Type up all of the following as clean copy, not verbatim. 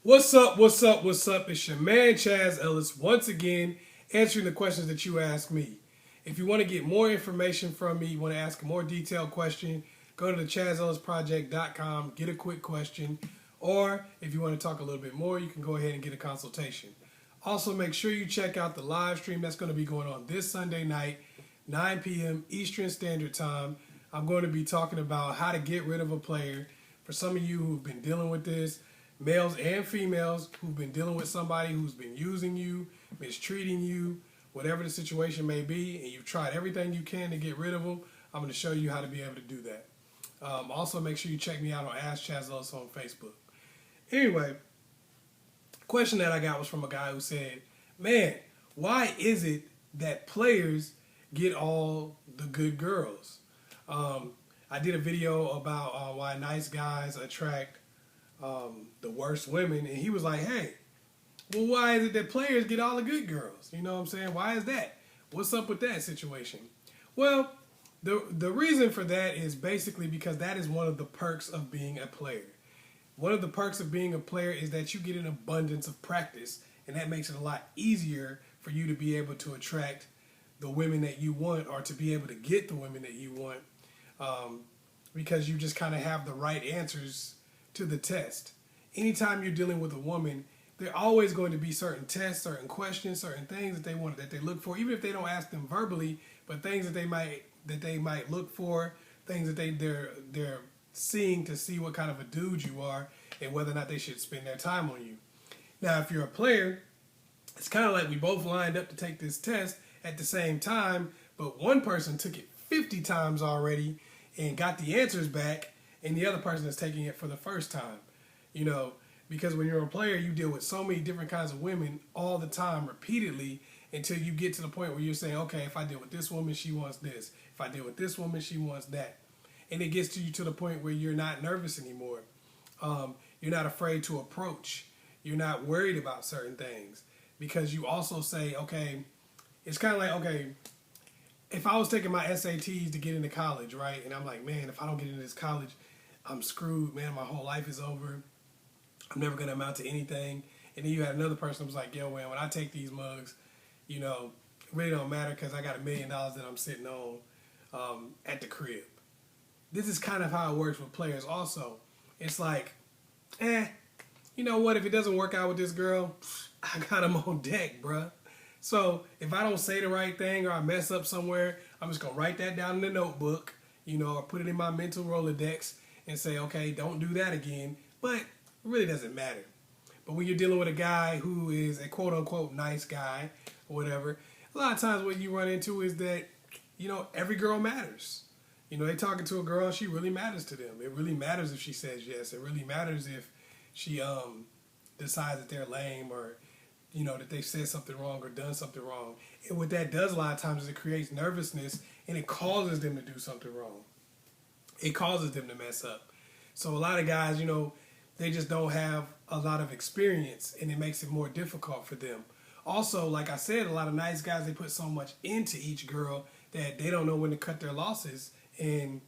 What's up? What's up? What's up? It's your man Chaz Ellis once again answering the questions that you asked me. If you want to get more information from me, you want to ask a more detailed question, go to the askchazzellisproject.com, get a quick question, or if you want to talk a little bit more, you can go ahead and get a consultation. Also, make sure you check out the live stream that's going to be going on this Sunday night, 9 p.m. Eastern Standard Time. I'm going to be talking about how to get rid of a player. For some of you who've been dealing with this, males and females who've been dealing with somebody who's been using you, mistreating you, whatever the situation may be, and you've tried everything you can to get rid of them, I'm going to show you how to be able to do that. Also, make sure you check me out on Ask Chazzellis on Facebook. Anyway, question that I got was from a guy who said, man, why is it that players get all the good girls? I did a video about why nice guys attract the worst women, and he was like, hey, well, why is it that players get all the good girls? You know what I'm saying? Why is that? What's up with that situation? Well, the reason for that is basically because that is one of the perks of being a player. One of the perks of being a player is that you get an abundance of practice, and that makes it a lot easier for you to be able to attract the women that you want, or to be able to get the women that you want, because you just kind of have the right answers to the test. Anytime you're dealing with a woman, there are always going to be certain tests, certain questions, certain things that they look for, even if they don't ask them verbally, but things that they might look for, things that they're seeing to see what kind of a dude you are and whether or not they should spend their time on you. Now, if you're a player, it's kind of like we both lined up to take this test at the same time, but one person took it 50 times already and got the answers back, and the other person is taking it for the first time. You know, because when you're a player, you deal with so many different kinds of women all the time, repeatedly, until you get to the point where you're saying, okay, if I deal with this woman, she wants this. If I deal with this woman, she wants that. And it gets to the point where you're not nervous anymore. You're not afraid to approach. You're not worried about certain things, because you also say, okay, it's kind of like, okay, if I was taking my SATs to get into college, right, and I'm like, man, if I don't get into this college, I'm screwed, man, my whole life is over. I'm never going to amount to anything. And then you had another person who was like, yo, man, when I take these mugs, you know, it really don't matter because I got $1 million that I'm sitting on at the crib. This is kind of how it works with players also. It's like, you know what? If it doesn't work out with this girl, I got him on deck, bruh. So if I don't say the right thing or I mess up somewhere, I'm just going to write that down in the notebook, you know, or put it in my mental Rolodex and say, okay, don't do that again. But it really doesn't matter. But when you're dealing with a guy who is a quote-unquote nice guy or whatever, a lot of times what you run into is that, you know, every girl matters. You know, they're talking to a girl and she really matters to them. It really matters if she says yes. It really matters if she decides that they're lame, or, you know, that they said something wrong or done something wrong. And what that does a lot of times is it creates nervousness, and it causes them to do something wrong. It causes them to mess up. So a lot of guys, you know, they just don't have a lot of experience, and it makes it more difficult for them. Also, like I said, a lot of nice guys, they put so much into each girl that they don't know when to cut their losses, and,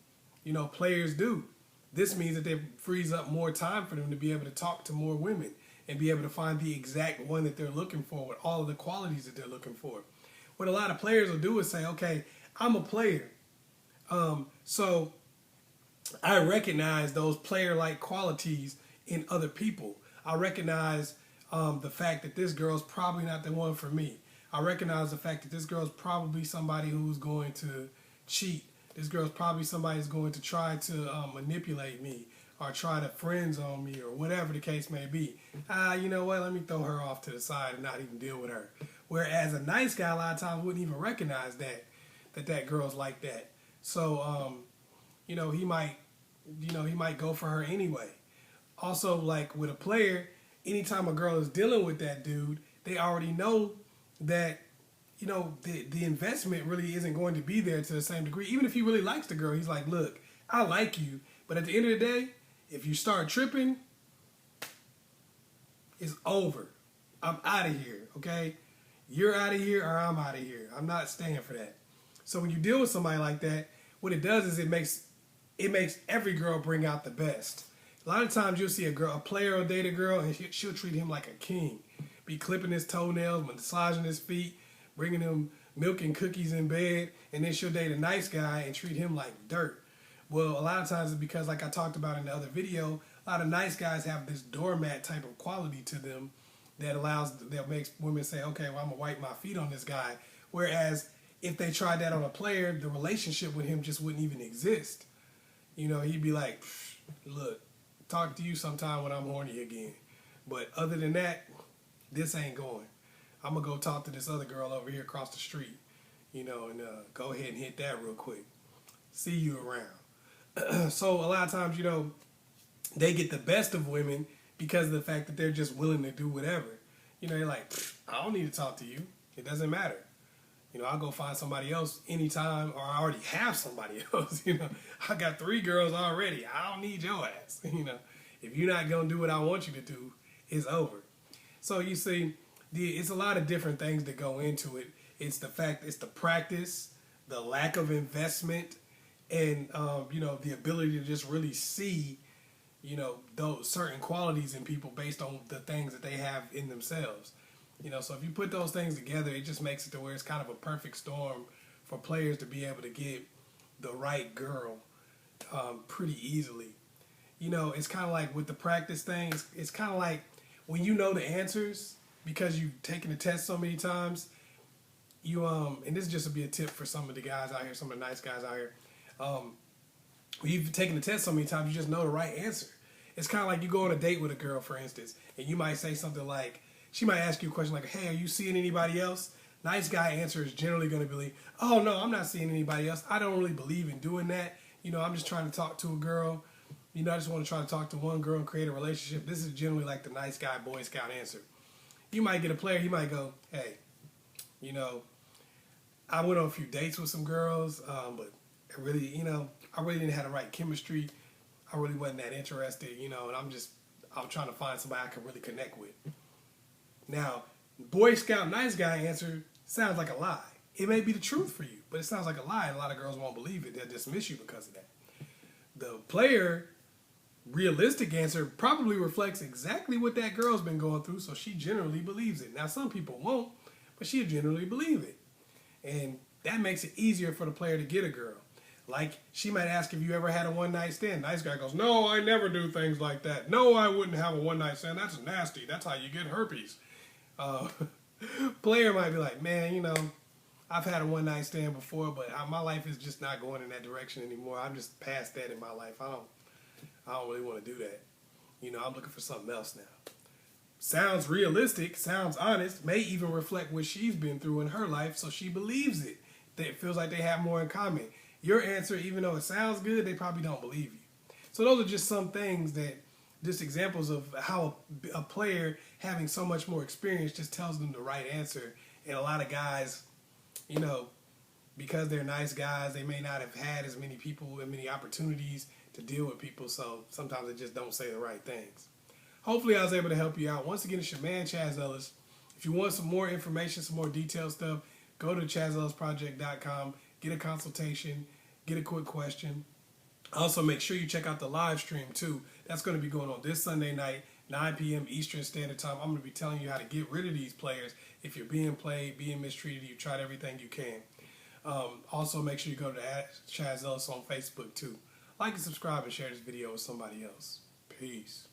you know, players do. This means that it frees up more time for them to be able to talk to more women and be able to find the exact one that they're looking for with all of the qualities that they're looking for. What a lot of players will do is say, okay, I'm a player, so I recognize those player-like qualities in other people. I recognize the fact that this girl's probably not the one for me. I recognize the fact that this girl's probably somebody who's going to cheat. This girl's probably somebody who's going to try to manipulate me or try to friend zone me or whatever the case may be. You know what? Let me throw her off to the side and not even deal with her. Whereas a nice guy a lot of times wouldn't even recognize that girl's like that. So, you know, he might go for her anyway. Also, like with a player, anytime a girl is dealing with that dude, they already know that, you know, the investment really isn't going to be there to the same degree. Even if he really likes the girl, he's like, look, I like you, but at the end of the day, if you start tripping, it's over. I'm out of here, okay? You're out of here or I'm out of here. I'm not staying for that. So when you deal with somebody like that, what it does is it makes every girl bring out the best. A lot of times you'll see a player will date a girl, and she'll treat him like a king. Be clipping his toenails, massaging his feet, bringing him milk and cookies in bed, and then she'll date a nice guy and treat him like dirt. Well, a lot of times it's because, like I talked about in the other video, a lot of nice guys have this doormat type of quality to them that makes women say, okay, well, I'm gonna wipe my feet on this guy. Whereas if they tried that on a player, the relationship with him just wouldn't even exist. You know, he'd be like, look, talk to you sometime when I'm horny again. But other than that, this ain't going. I'm going to go talk to this other girl over here across the street, you know, and go ahead and hit that real quick. See you around. So a lot of times, you know, they get the best of women because of the fact that they're just willing to do whatever. You know, they're like, I don't need to talk to you. It doesn't matter. You know, I'll go find somebody else anytime, or I already have somebody else. You know, I got 3 girls already. I don't need your ass. You know, if you're not going to do what I want you to do, it's over. So you see, it's a lot of different things that go into it. It's the practice, the lack of investment, and, you know, the ability to just really see, you know, those certain qualities in people based on the things that they have in themselves. You know, so if you put those things together, it just makes it to where it's kind of a perfect storm for players to be able to get the right girl pretty easily. You know, it's kind of like with the practice things, it's kind of like when you know the answers because you've taken the test so many times, you and this just would be a tip for some of the guys out here, some of the nice guys out here. When you've taken the test so many times, you just know the right answer. It's kind of like you go on a date with a girl, for instance, and you might say something like, she might ask you a question like, hey, are you seeing anybody else? Nice guy answer is generally going to be, oh, no, I'm not seeing anybody else. I don't really believe in doing that. You know, I'm just trying to talk to a girl. You know, I just want to try to talk to one girl and create a relationship. This is generally like the nice guy, Boy Scout answer. You might get a player, he might go, hey, you know, I went on a few dates with some girls, but I really didn't have the right chemistry. I really wasn't that interested, you know, and I'm trying to find somebody I can really connect with. Now, Boy Scout nice guy answer sounds like a lie. It may be the truth for you, but it sounds like a lie, and a lot of girls won't believe it. They'll dismiss you because of that. The player realistic answer probably reflects exactly what that girl's been going through, so she generally believes it. Now, some people won't, but she'll generally believe it. And that makes it easier for the player to get a girl. Like, she might ask if you ever had a one-night stand. Nice guy goes, no, I never do things like that. No, I wouldn't have a one-night stand. That's nasty. That's how you get herpes. Player might be like, man, you know, I've had a one-night stand before, but my life is just not going in that direction anymore. I'm just past that in my life. I don't really want to do that. You know, I'm looking for something else now. Sounds realistic, sounds honest, may even reflect what she's been through in her life, so she believes it. It feels like they have more in common. Your answer, even though it sounds good, they probably don't believe you. So those are just some things that, just examples of how a player having so much more experience just tells them the right answer. And a lot of guys, you know, because they're nice guys, they may not have had as many people and many opportunities to deal with people, so sometimes they just don't say the right things. Hopefully I was able to help you out. Once again, it's your man, Chaz Ellis. If you want some more information, some more detailed stuff, go to askchazzellisproject.com, get a consultation, get a quick question. Also, make sure you check out the live stream, too. That's going to be going on this Sunday night, 9 p.m. Eastern Standard Time. I'm going to be telling you how to get rid of these players if you're being played, being mistreated. You've tried everything you can. Also, make sure you go to @Chaz Ellis on Facebook, too. Like and subscribe and share this video with somebody else. Peace.